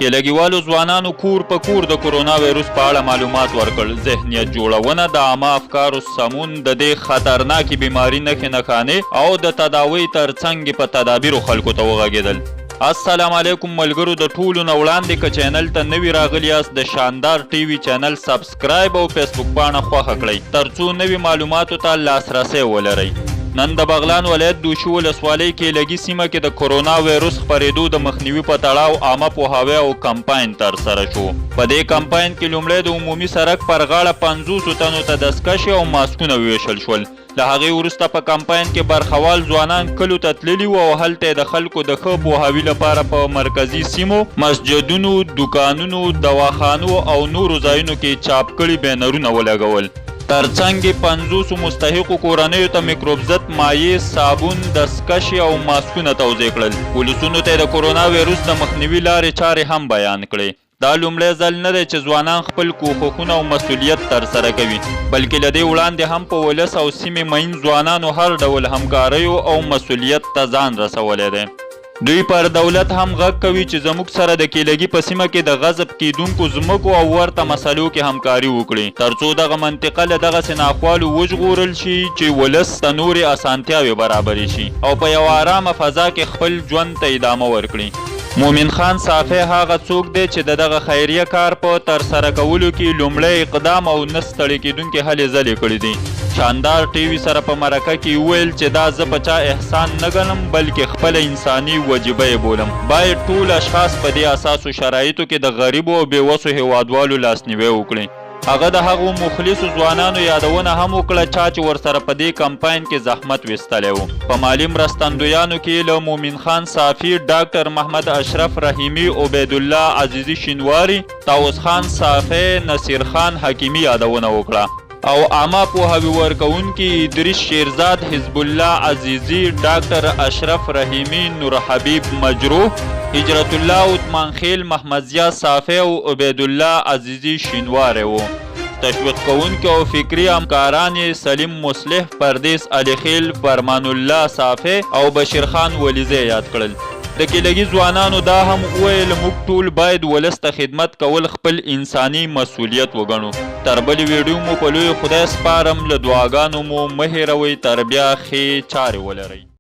کېلګیوالو ځوانانو کور په کور د کرونا وایروس په اړه معلومات ورکړل. ذهنیت جوړونه د عامه افکارو سمون د دې خطرناکې بیماري نښې نښانې او د تداوۍ ترڅنګ په تدابیرو خلکو ته وغږېدل. السلام علیکم ملګرو، د ټولو نه وړاندې که چینل ته نوي راغلي یاست د شاندار ټي وي چینل سبسکرایب او فیسبوک پاڼه خوښه کړئ ترڅو نوي معلوماتو ته لاسرسی ولرئ. نن د بغلان ولایت دوشي ولسوالۍ کېلګي سیمه کې د کرونا وایروس خپرېدو د مخنیوي په تړاو عامه پوهاوي او کمپاین ترسره شو. په دې کمپاین کې لومړی د عمومي سړک پر غاړه 50 تنو ته دستکشې او ماسکونه وویشل شول. له هغې وروسته په کمپاین کې برخوال ځوانان کلو ته تللي وو او هلته د خلکو د ښه پوهاوي لپاره په مرکزي سیمو، مسجدونو، دوکانونو، دواخانو او نورو ځایونو کې چاپ کړي بینرونه ولګول. ترڅنګ 50 مستحقو کورنیو ته میکروب ضد مایع، صابون، دستکشې او ماسکونه توزیع کړل. پولیسونو ته د کرونا وایروس د مخنیوي لارې چارې هم بیان کړې. دا لومړی ځل نه دی چې ځوانان خپل کوښښونه او مسؤلیت ترسره کوي، بلکې له دې وړاندې هم په ولس او سیمې مین ځوانانو هر ډول همکاریو او مسؤلیت ته ځان رسولی دی. دوی پر دولت هم غږ کوي چې زموږ سره د کېلګي په سیمه کې د غصب کیدونکو ځمکو او ورته مسلو کې همکاري وکړي ترڅو دغه منطقه له دغسې ناخوالو وژغورل شي چې ولس ته نورې اسانتیاوې برابرې شي او په یوه ارامه فضا کې خپل ژوند ته ادامه ورکړي. مومن خان صافی هغه څوک دی چې د دغه خیریه کار په ترسره کولو کې لومړی اقدام او نه ستړی کیدونکې هلې ځلې کړي دي. شاندار ټي وي سره په مرکه کې وویل چې دا زه په چا احسان نه ګڼم بلکې خپله انساني وجیبه یې بولم. باید ټول اشخاص په دې اساسو شرایطو کې د غریبو او بېوسو هیوادوالو لاسنیوی وکړي. هغه د هغو مخلصو ځوانانو یادونه هم وکړه چا چې ورسره په دې کمپاین کې زحمت ویستلی و. په مالي مرستندویانو کې له مومن خان صافی، ډاکټر محمد اشرف رحیمي، عبیدالله عزیزي شینواري، طاووس خان صافی، نصیر خان حکیمي یادونه وکړه او عامه پوهاوي ورکوونکي ادریس شیرزاد، حزب الله عزیزي، ډاکټر اشرف رحیمي، نور حبیب مجروح، هجرت الله عثمان خیل، محمد ضیا صافی او عبیدالله عزیزي شینواری وو. تشویق کوونکي او فکري همکاران یې سلیم مصلح، پردیس علي خیل، فرمان الله صافی او بشیر خان ولیزی یاد کړل. د کېلګي ځوانانو دا هم وویل موږ ټول باید ولس ته خدمت کول خپل انساني مسؤلیت وګڼو. تر بلې ویډیو مو په لوی خدای سپارم، له دعاګانو مو مه هېروئ. تر بیا ښې چارې ولرئ.